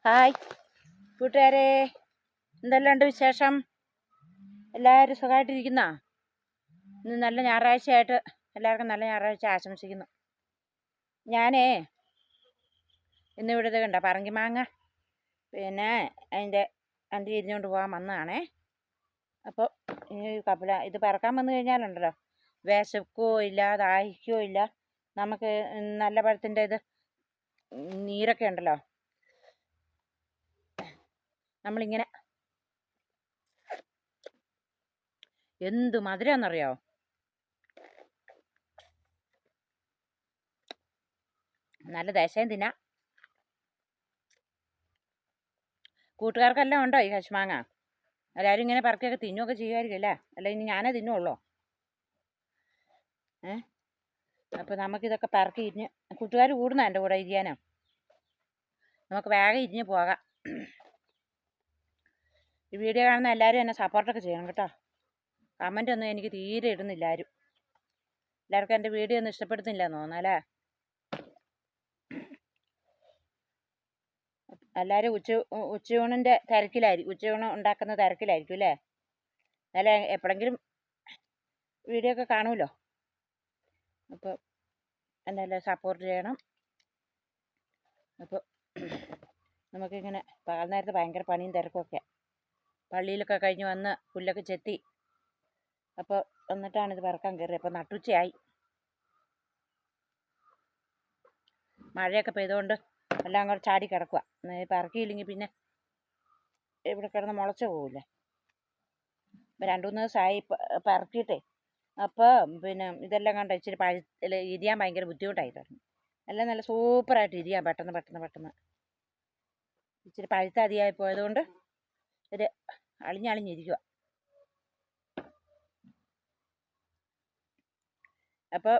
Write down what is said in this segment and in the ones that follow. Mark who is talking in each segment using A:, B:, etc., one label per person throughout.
A: Hi കൂട്ടുകാരെ, എന്തെല്ലാമുണ്ട് വിശേഷം? എല്ലാവരും സുഖമായിട്ടിരിക്കുന്നോ? ഇന്ന് നല്ല ഞായറാഴ്ചയായിട്ട് എല്ലാവർക്കും നല്ല ഞായറാഴ്ച ആശംസിക്കുന്നു. ഞാനേ ഇന്നിവിടെ കണ്ട പറങ്കിമാങ്ങ പിന്നെ അതിൻ്റെ അണ്ടി ഇരിഞ്ഞുകൊണ്ട് പോകാൻ വന്നതാണേ. അപ്പോൾ ഈ കപ്പല ഇത് പറക്കാൻ വന്നു കഴിഞ്ഞാലുണ്ടല്ലോ, വിശക്കുകയോ ഇല്ല, ദാഹിക്കുകയോ ഇല്ല. നമുക്ക് നല്ല പഴത്തിൻ്റെ ഇത് നീരൊക്കെ ഉണ്ടല്ലോ, നമ്മളിങ്ങനെ എന്ത് മധുരമെന്നറിയാമോ? നല്ല ദേശം തിന്നാം. കൂട്ടുകാർക്കെല്ലാം ഉണ്ടോ ഈ കശുമാങ്ങ? എല്ലാവരും ഇങ്ങനെ പറക്കൊക്കെ തിന്നുമൊക്കെ ചെയ്യുമായിരിക്കും അല്ലേ? അല്ല ഇനി ഞാനേ തിന്നുള്ളൂ. അപ്പോൾ നമുക്കിതൊക്കെ പറക്കി ഇരിഞ്ഞ് കൂട്ടുകാർ കൂടുന്ന എൻ്റെ കൂടെ ഇരിയാനോ. നമുക്ക് വേഗം ഇരിഞ്ഞ് പോകാം. ഈ വീഡിയോ കാണുന്ന എല്ലാവരും എന്നെ സപ്പോർട്ടൊക്കെ ചെയ്യണം കേട്ടോ. കമൻ്റ് ഒന്നും എനിക്ക് തീരെ ഇടുന്നില്ല ആരും. എല്ലാവർക്കും എൻ്റെ വീഡിയോ ഒന്നും ഇഷ്ടപ്പെടുന്നില്ലെന്ന് തോന്നുന്നല്ലേ? എല്ലാവരും ഉച്ചയൂണിൻ്റെ തിരക്കിലായിരിക്കും, ഉച്ചയൂണ് ഉണ്ടാക്കുന്ന തിരക്കിലായിരിക്കും അല്ലേ? എന്നാലും എപ്പോഴെങ്കിലും വീഡിയോ ഒക്കെ കാണുമല്ലോ. അപ്പോൾ എന്തായാലും സപ്പോർട്ട് ചെയ്യണം. അപ്പോൾ നമുക്കിങ്ങനെ പകൽ നേരത്ത് ഭയങ്കര പണിയും തിരക്കൊക്കെ, പള്ളിയിലൊക്കെ കഴിഞ്ഞ് വന്ന് പുല്ലൊക്കെ ചെത്തി അപ്പോൾ എന്നിട്ടാണിത് പറക്കാൻ കയറി. അപ്പോൾ നട്ടുച്ചയായി. മഴയൊക്കെ പെയ്തുകൊണ്ട് എല്ലാം കൂടെ ചാടി കിടക്കുക. പറക്കിയില്ലെങ്കിൽ പിന്നെ ഇവിടെ കിടന്ന് മുളച്ച് പോകില്ലേ. ഇപ്പം 2-3 ദിവസമായി പറക്കിയിട്ടേ. അപ്പോൾ പിന്നെ ഇതെല്ലാം കണ്ട ഇച്ചിരി ഇരിയാൻ ഭയങ്കര ബുദ്ധിമുട്ടായി തുടങ്ങി. എല്ലാം നല്ല സൂപ്പറായിട്ട് ഇരിയാൻ പെട്ടെന്ന് ഇച്ചിരി പഴുത്ത അധികമായി പോയതുകൊണ്ട് ഇത് അളിഞ്ഞിരിക്കുക. അപ്പോൾ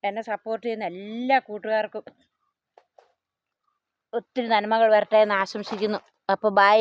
A: എന്നെ സപ്പോർട്ട് ചെയ്യുന്ന എല്ലാ കൂട്ടുകാർക്കും ഒത്തിരി നന്മകൾ വരട്ടെ എന്ന് ആശംസിക്കുന്നു. അപ്പോൾ ബൈ.